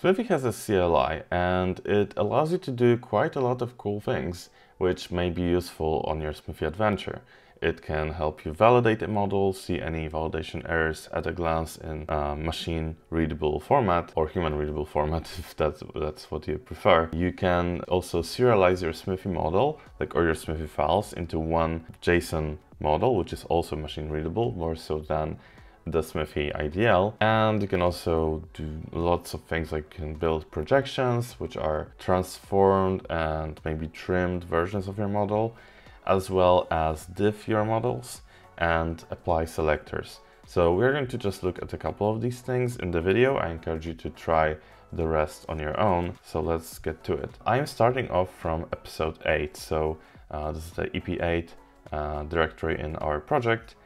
Smithy has a CLI and it allows you to do quite a lot of cool things, which may be useful on your Smithy adventure. It can help you validate a model, see any validation errors at a glance in machine-readable format or human-readable format if that's what you prefer. You can also serialize your Smithy model, or your Smithy files, into one JSON model, which is also machine-readable, more so than the Smithy IDL. And you can also do lots of things, like you can build projections, which are transformed and maybe trimmed versions of your model, as well as diff your models and apply selectors. So we're going to just look at a couple of these things in the video. I encourage you to try the rest on your own. So let's get to it. I am starting off from episode 8. So this is the EP8 directory in our project.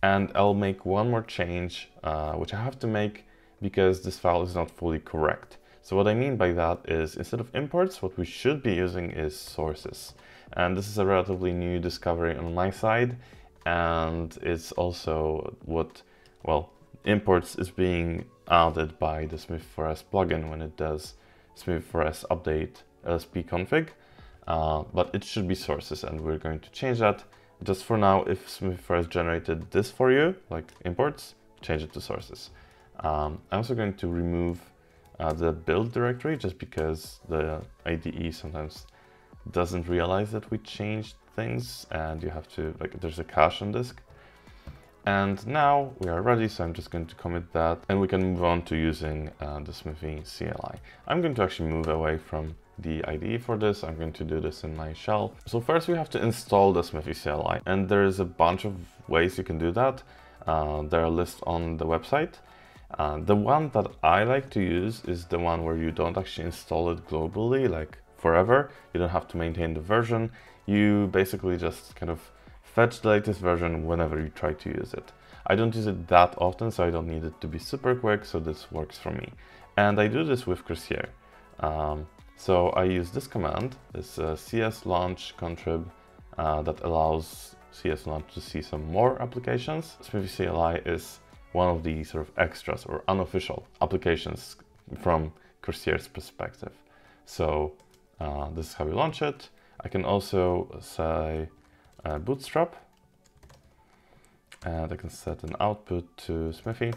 And I'll make one more change, which I have to make because this file is not fully correct. So what I mean by that is, instead of imports, what we should be using is sources. And this is a relatively new discovery on my side. And it's also what, well, imports is being added by the Smithy4s plugin when it does Smithy4s update LSP config. But it should be sources, and we're going to change that. Just for now, if Smithy4s generated this for you, like imports, change it to sources. I'm also going to remove the build directory, just because the IDE sometimes doesn't realize that we changed things and you have to, like, there's a cache on disk. And now we are ready, so I'm just going to commit that and we can move on to using the Smithy CLI. I'm going to actually move away from the IDE for this. I'm going to do this in my shell. So first we have to install the Smithy CLI, and there is a bunch of ways you can do that. There are lists on the website. The one that I like to use is the one where you don't actually install it globally, like forever. You don't have to maintain the version. You basically just kind of fetch the latest version whenever you try to use it. I don't use it that often, so I don't need it to be super quick, so this works for me. And I do this with Crucier. So I use this command, this cs launch contrib that allows cs launch to see some more applications. Smithy CLI is one of the sort of extras or unofficial applications from Crucier's perspective. So this is how we launch it. I can also say bootstrap, and I can set an output to Smithy,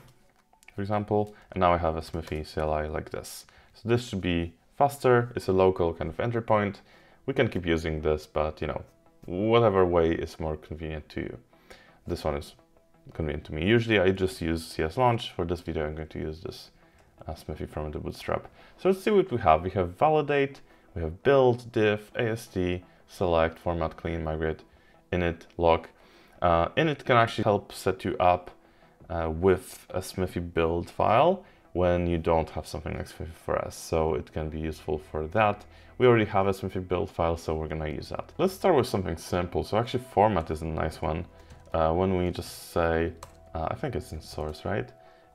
for example, and now I have a Smithy CLI like this. So this should be faster. It's a local kind of entry point. We can keep using this, but you know, whatever way is more convenient to you. This one is convenient to me. Usually I just use CS launch. For this video I'm going to use this Smithy from the bootstrap. So let's see what we have. We have validate, we have build, diff, AST, select, format, clean, migrate, init, log. Init can actually help set you up with a Smithy build file when you don't have something like Smithy4s, so it can be useful for that. We already have a Smithy build file, so we're gonna use that. Let's start with something simple. So actually format is a nice one. When we just say, I think it's in source, right?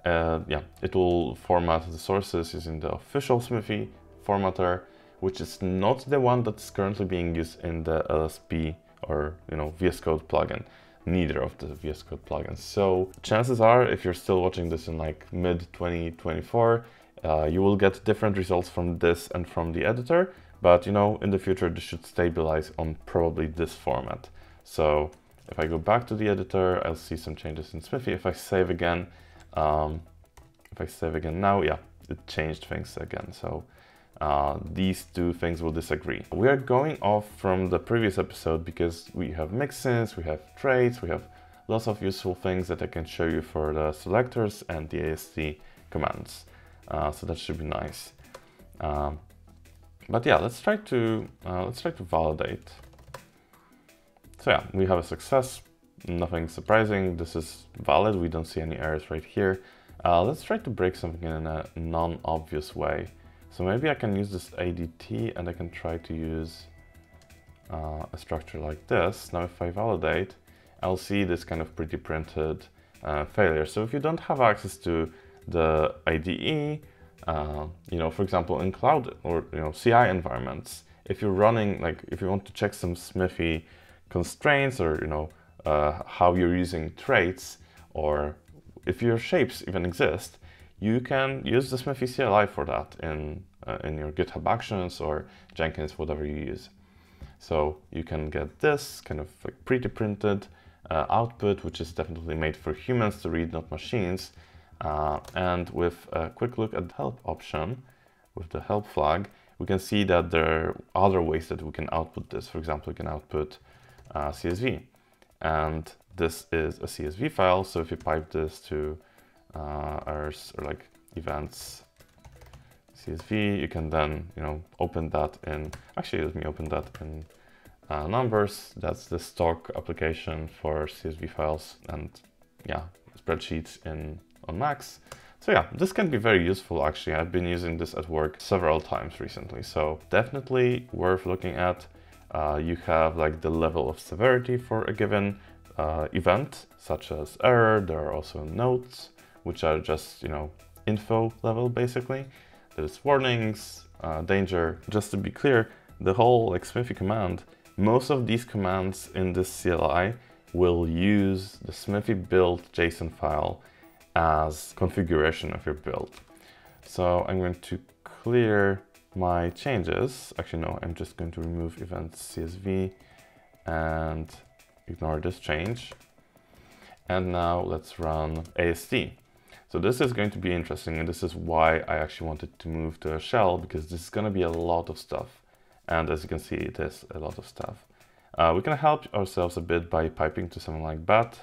Yeah, it will format the sources using the official Smithy formatter, which is not the one that's currently being used in the LSP or, you know, VS Code plugin. Neither of the VS Code plugins. So chances are, if you're still watching this in like mid 2024, you will get different results from this and from the editor. But you know, in the future, this should stabilize on probably this format. So if I go back to the editor, I'll see some changes in Smithy. If I save again, now, yeah, it changed things again. So these two things will disagree. We are going off from the previous episode because we have mixins, we have traits, we have lots of useful things that I can show you for the selectors and the AST commands. So that should be nice. But yeah, let's try to validate. So yeah, we have a success. Nothing surprising. This is valid. We don't see any errors right here. Let's try to break something in a non-obvious way. So maybe I can use this ADT and I can try to use a structure like this. Now if I validate, I'll see this kind of pretty printed failure. So if you don't have access to the IDE, you know, for example, in cloud or, you know, CI environments, if you're running, like if you want to check some Smithy constraints or, you know, how you're using traits, or if your shapes even exist, you can use the Smithy CLI for that in your GitHub Actions or Jenkins, whatever you use. So you can get this kind of like pre-printed output, which is definitely made for humans to read, not machines. And with a quick look at the help option, with the help flag, we can see that there are other ways that we can output this. For example, we can output CSV. And this is a CSV file. So if you pipe this to errors or like events CSV, you can then, open that in, actually, let me open that in numbers. That's the stock application for CSV files and spreadsheets on Macs. So yeah, this can be very useful actually. I've been using this at work several times recently. So definitely worth looking at. You have like the level of severity for a given event, such as error. There are also notes, which are just, info level basically. There's warnings, danger. Just to be clear, the whole like Smithy command, most of these commands in this CLI will use the Smithy build JSON file as configuration of your build. So I'm going to clear my changes. Actually, no, I'm just going to remove events CSV and ignore this change. And now let's run AST. So this is going to be interesting, and this is why I actually wanted to move to a shell, because this is going to be a lot of stuff. And as you can see, it is a lot of stuff. We can help ourselves a bit by piping to something like bat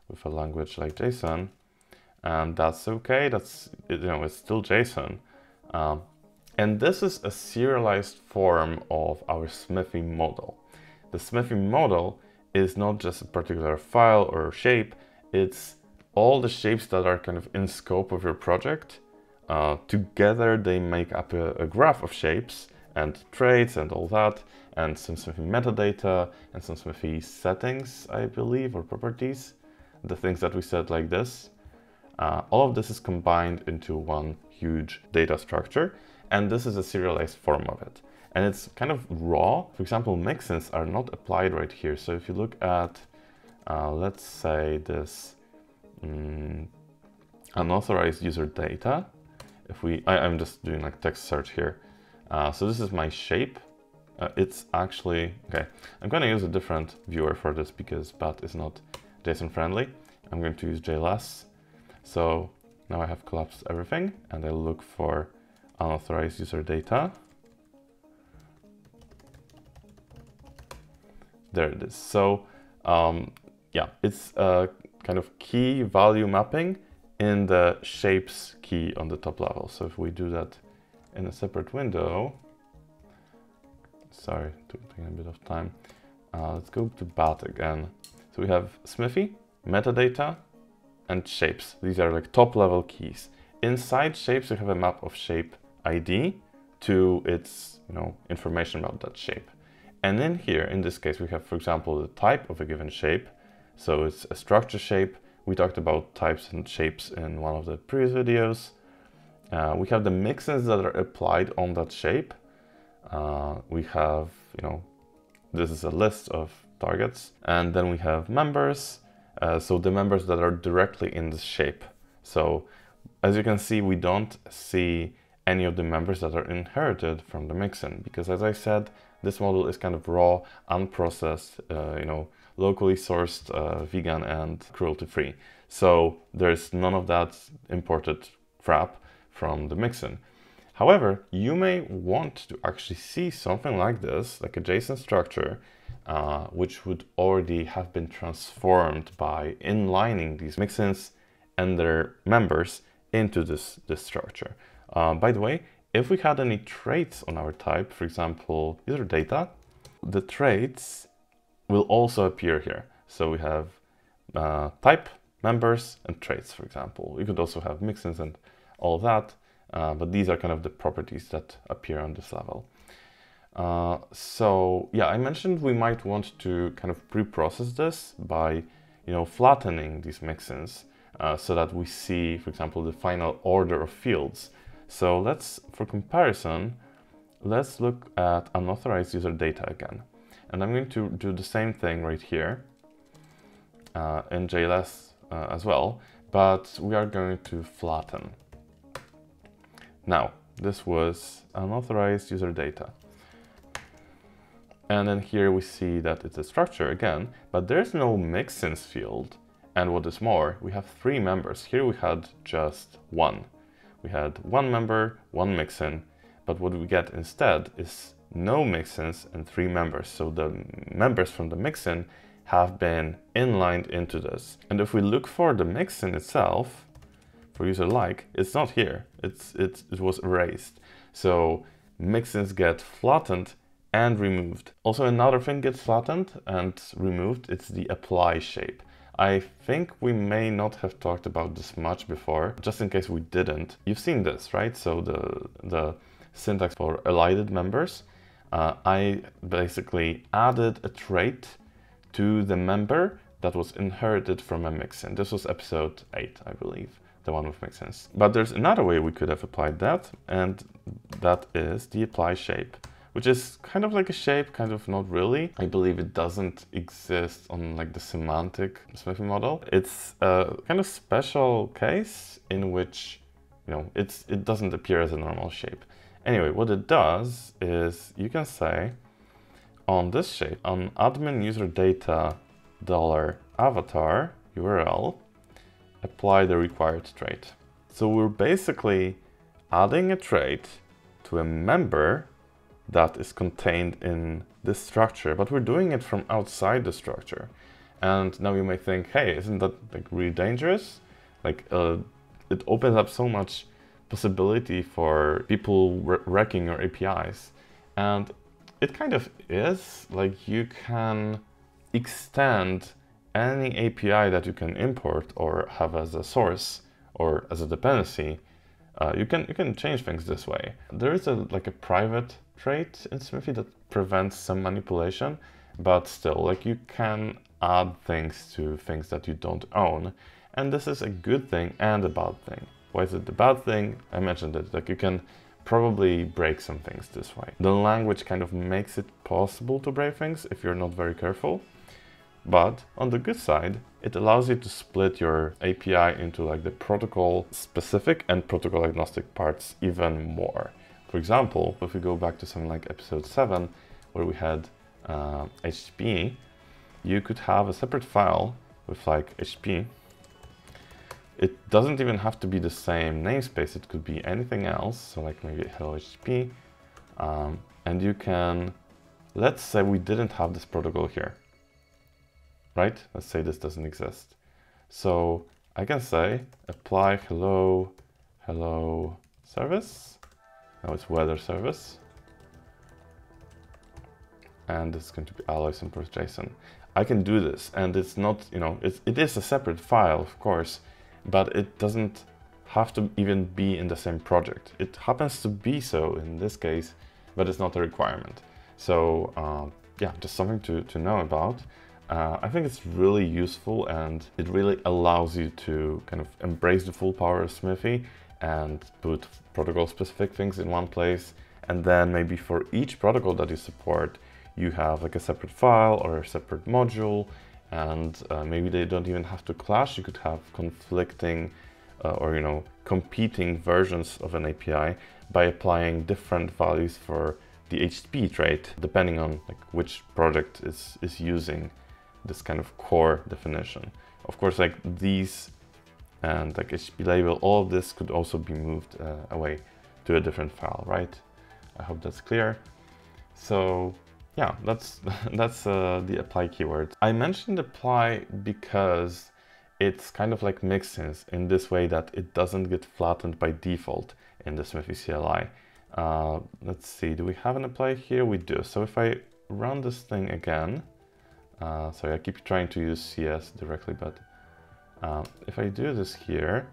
with a language like JSON. And that's okay, it's still JSON. And this is a serialized form of our Smithy model. The Smithy model is not just a particular file or shape, it's all the shapes that are kind of in scope of your project. Together they make up a graph of shapes and traits and all that, and some Smithy metadata and some Smithy settings, I believe, or properties, the things that we set like this. All of this is combined into one huge data structure, and this is a serialized form of it. And it's kind of raw. For example, mixins are not applied right here. So if you look at, let's say this unauthorized user data, I'm just doing like text search here. So this is my shape. It's actually, okay, I'm going to use a different viewer for this because bat is not JSON friendly. I'm going to use JLS. So now I have collapsed everything and I look for unauthorized user data. There it is. So yeah, it's a kind of key value mapping in the shapes key on the top level. So if we do that in a separate window, sorry, taking a bit of time. Let's go to bat again. So we have Smithy, metadata, and shapes. These are like top level keys. Inside shapes, we have a map of shape ID to its information about that shape. And in here, in this case, we have, for example, the type of a given shape. So it's a structure shape. We talked about types and shapes in one of the previous videos. We have the mixins that are applied on that shape. We have, this is a list of targets. And then we have members. So the members that are directly in this shape. So as you can see, we don't see any of the members that are inherited from the mixin, because as I said, this model is kind of raw, unprocessed, locally sourced, vegan and cruelty-free. So there's none of that imported crap from the mixin. However, you may want to actually see something like this, like a JSON structure, which would already have been transformed by inlining these mixins and their members into this structure. By the way, if we had any traits on our type, for example, user data, the traits will also appear here. So we have type, members, and traits, for example. We could also have mixins and all that, but these are kind of the properties that appear on this level. So yeah, I mentioned we might want to kind of pre-process this by, flattening these mixins so that we see, for example, the final order of fields. So for comparison, let's look at unauthorized user data again. And I'm going to do the same thing right here in JLS as well, but we are going to flatten. Now, this was unauthorized user data. And then here we see that it's a structure again, but there's no mixins field. And what is more, we have 3 members. Here we had just 1. We had 1 member, 1 mixin, but what we get instead is no mixins and 3 members. So the members from the mixin have been inlined into this. And if we look for the mixin itself, for user like, it's not here. It was erased. So mixins get flattened and removed. Also, another thing gets flattened and removed. It's the apply shape. I think we may not have talked about this much before, just in case we didn't. You've seen this, right? So the syntax for elided members, I basically added a trait to the member that was inherited from a mixin. This was episode 8, I believe, the one with mixins. But there's another way we could have applied that, and that is the apply shape, which is kind of like a shape, kind of not really. I believe it doesn't exist on like the semantic Smithy model. It's a kind of special case in which, you know, it doesn't appear as a normal shape. Anyway, what it does is you can say on this shape, on admin user data $avatar URL, apply the required trait. So we're basically adding a trait to a member that is contained in this structure, but we're doing it from outside the structure. And now you may think, hey, isn't that like really dangerous? Like it opens up so much possibility for people wrecking your APIs. And it kind of is. Like, you can extend any API that you can import or have as a source or as a dependency. You can change things this way. There is like a private trait in Smithy that prevents some manipulation, but still, like, you can add things to things that you don't own. And this is a good thing and a bad thing. Why is it the bad thing? I mentioned it, like, you can probably break some things this way. The language kind of makes it possible to break things if you're not very careful. But on the good side, it allows you to split your API into like the protocol specific and protocol agnostic parts even more. For example, if we go back to something like episode 7, where we had HTTP, you could have a separate file with like HTTP. It doesn't even have to be the same namespace, it could be anything else. So like maybe hello HTTP, and you can, let's say we didn't have this protocol here, right? Let's say this doesn't exist. So I can say apply hello service. Now it's weather service. And it's going to be alloys and JSON. I can do this, and it's not, you know, it is a separate file, of course, but it doesn't have to even be in the same project. It happens to be so in this case, but it's not a requirement. So yeah, just something to know about. I think it's really useful, and it really allows you to kind of embrace the full power of Smithy and put protocol-specific things in one place. And then maybe for each protocol that you support, you have like a separate file or a separate module, and maybe they don't even have to clash. You could have conflicting or, you know, competing versions of an API by applying different values for the HTTP trait, depending on like which project is using this kind of core definition. Of course, like these and like HTTP label, all of this could also be moved away to a different file, right? I hope that's clear. So yeah, that's the apply keyword. I mentioned apply because it's kind of like mixins in this way that it doesn't get flattened by default in the Smithy CLI. Let's see, do we have an apply here? We do. So if I run this thing again, sorry, I keep trying to use CS directly, but if I do this here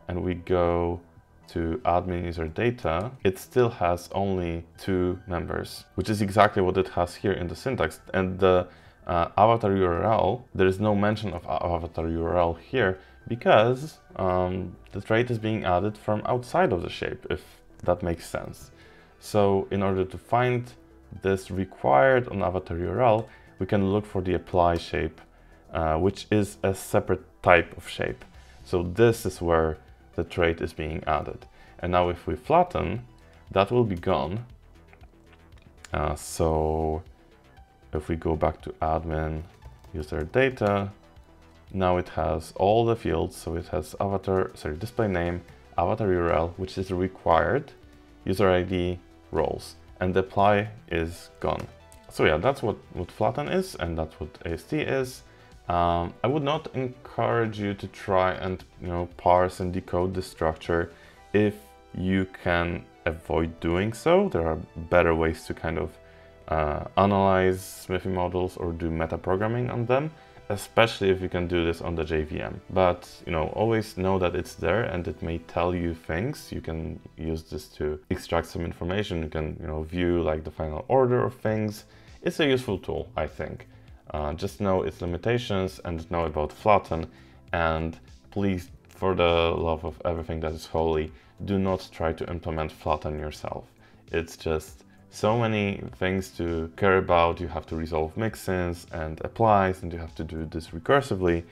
and we go to admin user data, it still has only 2 members, which is exactly what it has here in the syntax. And the avatar URL, there is no mention of avatar URL here because the trait is being added from outside of the shape, if that makes sense. So in order to find this required on avatar URL, we can look for the apply shape, which is a separate type of shape. So this is where the trait is being added. And now if we flatten, that will be gone. So if we go back to admin, user data, now it has all the fields. So it has display name, avatar URL, which is required, user ID, roles, and the apply is gone. So yeah, that's what flatten is, and that's what AST is. I would not encourage you to try and parse and decode the structure if you can avoid doing so. There are better ways to kind of analyze Smithy models or do metaprogramming on them, especially if you can do this on the JVM. But always know that it's there and it may tell you things. You can use this to extract some information. You can view like the final order of things. It's a useful tool, I think. Just know its limitations and know about flatten, and please, for the love of everything that is holy, do not try to implement flatten yourself. It's just so many things to care about. You have to resolve mixins and applies, and you have to do this recursively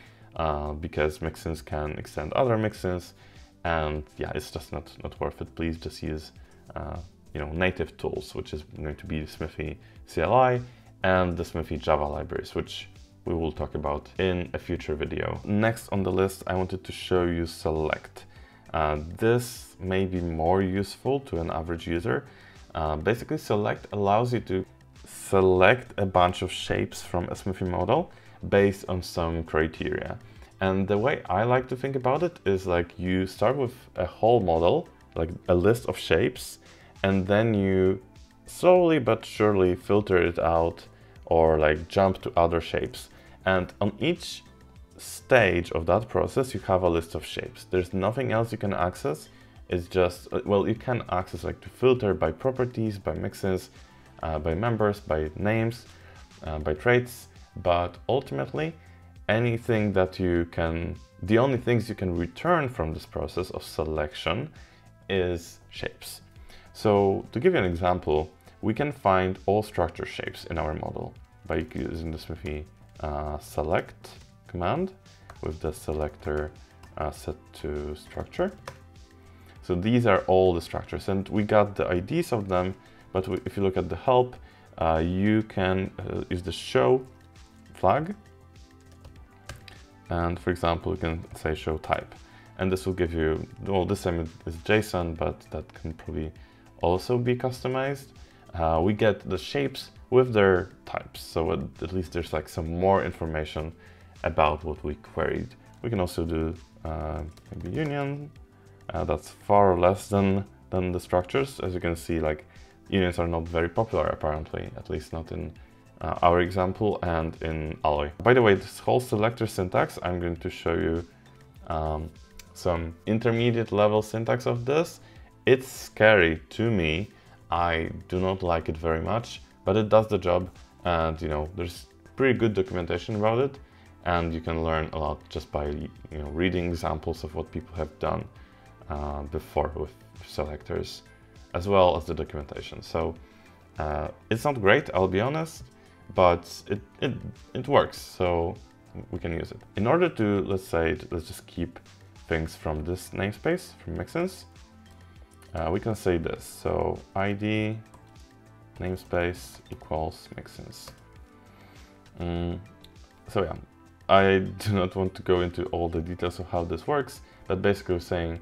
because mixins can extend other mixins, and yeah, it's just not worth it. Please just use native tools, which is going to be the Smithy CLI and the Smithy Java libraries, which we will talk about in a future video. Next on the list, I wanted to show you select. This may be more useful to an average user. Basically, select allows you to select a bunch of shapes from a Smithy model based on some criteria. And the way I like to think about it is like you start with a whole model, like a list of shapes, and then you slowly but surely filter it out or like jump to other shapes. And on each stage of that process, you have a list of shapes. There's nothing else you can access. It's just, well, you can access like to filter by properties, by mixes, by members, by names, by traits, but ultimately anything that you can, the only things you can return from this process of selection is shapes. So to give you an example, we can find all structure shapes in our model by using the Smithy select command with the selector set to structure. So these are all the structures, and we got the IDs of them, but if you look at the help, you can use the show flag, and for example, you can say show type, and this will give you, well, this time is JSON, but that can probably also be customized. We get the shapes with their types, so at least there's like some more information about what we queried. We can also do maybe union. That's far less than the structures. As you can see, like unions are not very popular apparently, at least not in our example and in Alloy. By the way, this whole selector syntax, I'm going to show you some intermediate level syntax of this. It's scary to me. I do not like it very much, but it does the job, and there's pretty good documentation about it, and you can learn a lot just by reading examples of what people have done before with selectors, as well as the documentation. So it's not great, I'll be honest, but it works, so we can use it. In order to, let's just keep things from this namespace, from mixins, we can say this. So ID namespace equals mixins. So yeah, I do not want to go into all the details of how this works, but basically we're saying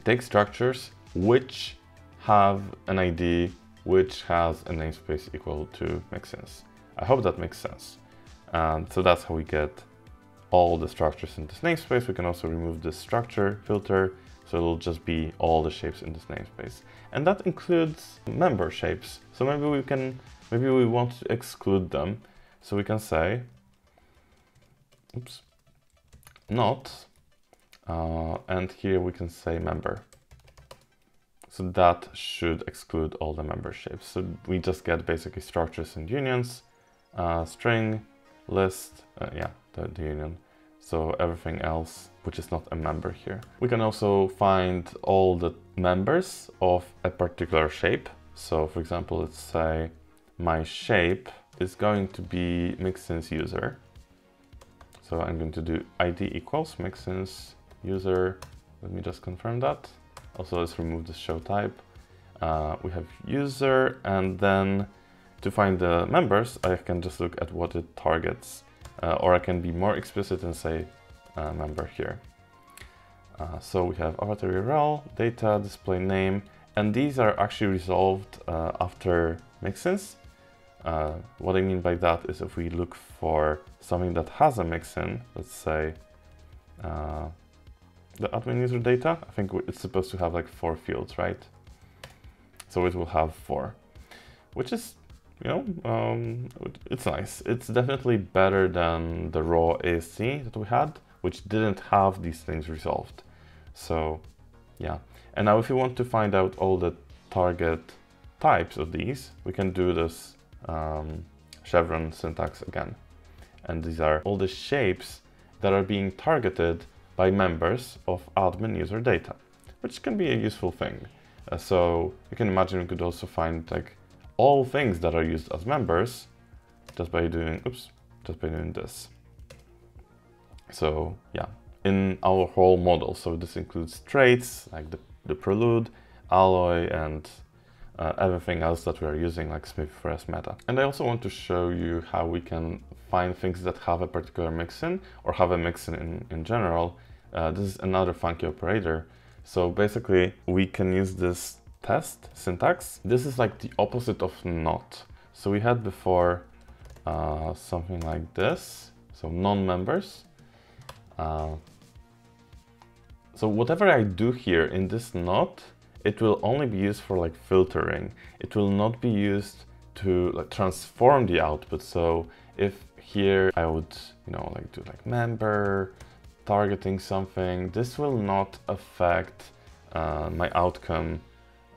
take structures which have an ID which has a namespace equal to mixins. I hope that makes sense. And so that's how we get all the structures in this namespace. We can also remove this structure filter, so it'll just be all the shapes in this namespace. And that includes member shapes. So maybe we want to exclude them. So we can say, oops, not, and here we can say member. So that should exclude all the member shapes. So we just get basically structures and unions, string, list, yeah, the union. So everything else, which is not a member here. We can also find all the members of a particular shape. So for example, let's say my shape is going to be mixins user. So I'm going to do ID equals mixins user let me just confirm that. Also, let's remove the show type. We have user, and then to find the members, I can just look at what it targets, or I can be more explicit and say member here. So we have avatar URL, data, display name, and these are actually resolved after mixins. What I mean by that is if we look for something that has a mixin, let's say the admin user data, I think it's supposed to have like 4 fields, right? So it will have 4, which is, you know, it's nice. It's definitely better than the raw ASC that we had, which didn't have these things resolved. So yeah, and now if you want to find out all the target types of these, we can do this chevron syntax again. And these are all the shapes that are being targeted by members of admin user data, which can be a useful thing. So you can imagine we could also find like all things that are used as members just by doing, just by doing this. So yeah, in our whole model. So this includes traits like the prelude, alloy, and everything else that we are using like Smithy for S meta. And I also want to show you how we can find things that have a particular mixin or have a mixin in general. This is another funky operator. So basically we can use this test syntax. This is like the opposite of not. So we had before something like this, so non-members. So whatever I do here in this not, it will only be used for like filtering. It will not be used to like transform the output. So if here I would, you know, like do like member, targeting something, this will not affect my outcome.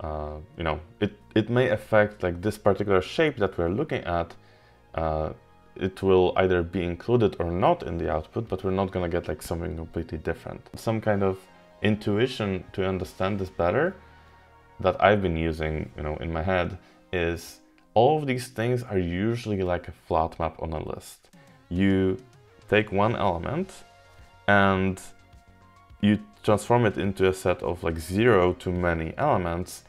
You know, it may affect like this particular shape that we're looking at. It will either be included or not in the output, but we're not gonna get like something completely different. Some kind of intuition to understand this better that I've been using, you know, in my head is all of these things are usually like a flat map on a list. You take one element and you transform it into a set of like 0 to many elements,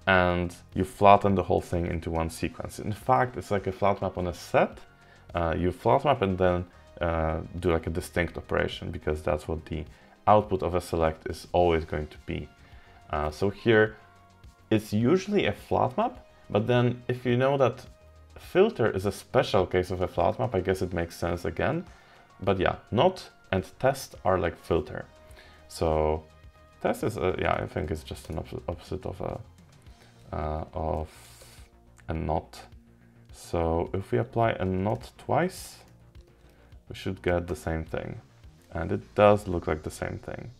and you flatten the whole thing into one sequence. In fact, it's like a flat map on a set. You flat map and then do like a distinct operation, because that's what the output of a select is always going to be. So here, it's usually a flat map, but then if you know that filter is a special case of a flat map, I guess it makes sense again. But yeah, not and test are like filter. So test is, yeah, I think it's just an opposite of a not. So if we apply a not twice, we should get the same thing. And it does look like the same thing.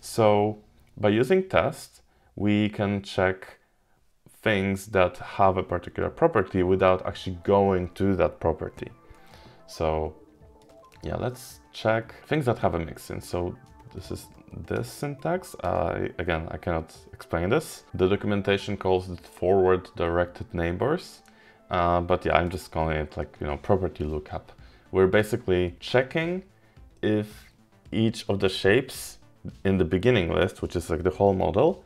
So by using test, we can check things that have a particular property without actually going to that property. So yeah, let's check things that have a mixin. So this is this syntax. Again, I cannot explain this. The documentation calls it forward directed neighbors. But yeah, I'm just calling it like, you know, property lookup. We're basically checking if each of the shapes in the beginning list, which is like the whole model,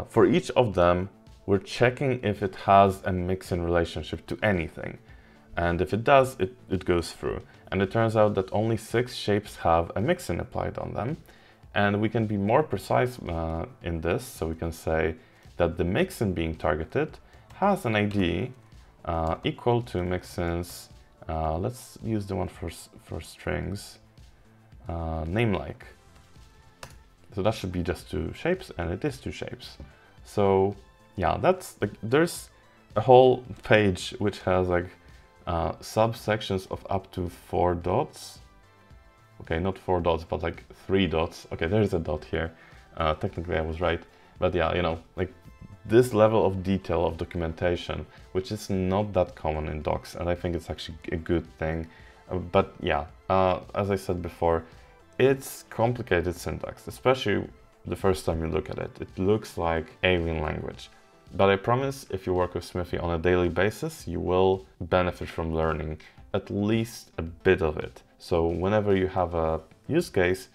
for each of them, we're checking if it has a mixin relationship to anything. And if it does, it goes through. And it turns out that only 6 shapes have a mixin applied on them. And we can be more precise in this. So we can say that the mixin being targeted has an ID equal to mixins. Let's use the one for strings, name-like. So that should be just 2 shapes, and it is 2 shapes. So yeah, that's like, there's a whole page which has like subsections of up to 4 dots. Okay, not 4 dots, but like 3 dots. Okay, there's a dot here. Technically I was right. But yeah, you know, like this level of detail of documentation, which is not that common in docs, and I think it's actually a good thing. But yeah, as I said before, it's complicated syntax, especially the first time you look at it. It looks like alien language. But I promise if you work with Smithy on a daily basis, you will benefit from learning at least a bit of it. So whenever you have a use case,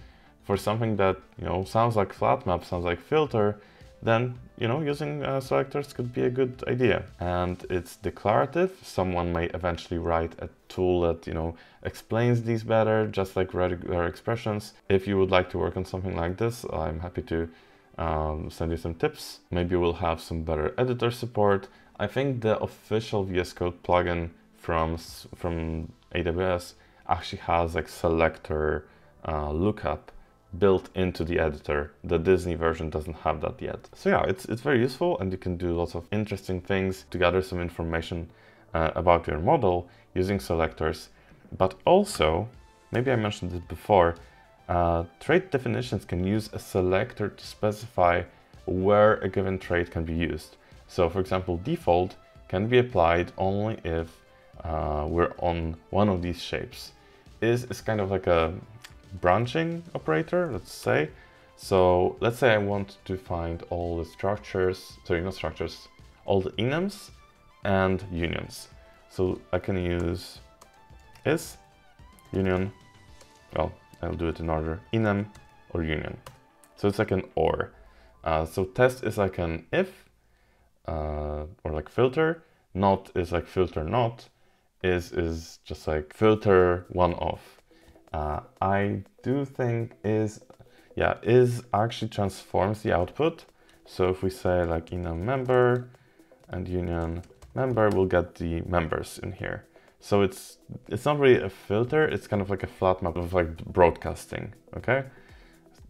for something that, sounds like flat map, sounds like filter, then, using selectors could be a good idea. And it's declarative. Someone may eventually write a tool that, explains these better, just like regular expressions. If you would like to work on something like this, I'm happy to send you some tips. Maybe we'll have some better editor support. I think the official VS Code plugin from AWS actually has like selector lookup built into the editor. The Disney version doesn't have that yet. So yeah, it's very useful, and you can do lots of interesting things to gather some information about your model using selectors. But also, maybe I mentioned it before, trait definitions can use a selector to specify where a given trait can be used. So for example, default can be applied only if we're on one of these shapes. Is kind of like a branching operator, let's say. So let's say I want to find all the structures, sorry, not structures, all the enums and unions. So I can use is union, well, I'll do it in order, enum or union. So it's like an or. So test is like an if, or like filter. Not is like filter not. Is just like filter one off. I do think is actually transforms the output. So if we say like enum member and union member, we'll get the members in here. So it's not really a filter, it's kind of like a flat map of like broadcasting, okay?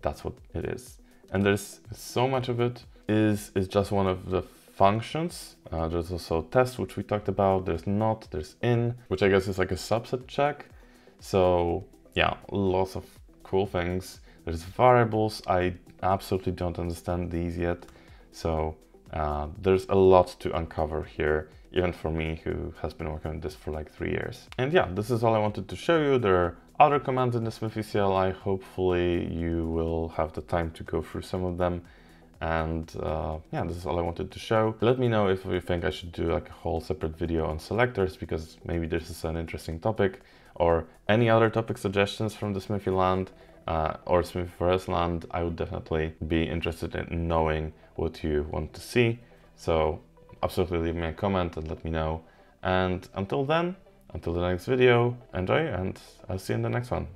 That's what it is. And there's so much of it. Is just one of the functions. There's also test, which we talked about. There's not, there's in, which I guess is like a subset check. So yeah, lots of cool things. There's variables. I absolutely don't understand these yet. So there's a lot to uncover here, even for me who has been working on this for like 3 years. And yeah, this is all I wanted to show you. There are other commands in the Smithy CLI. Hopefully you will have the time to go through some of them. And yeah, this is all I wanted to show. Let me know if you think I should do like a whole separate video on selectors, because maybe this is an interesting topic, or any other topic suggestions from the Smithy land or Smithy Forest land. I would definitely be interested in knowing what you want to see. So absolutely leave me a comment and let me know. And until then, until the next video, enjoy, and I'll see you in the next one.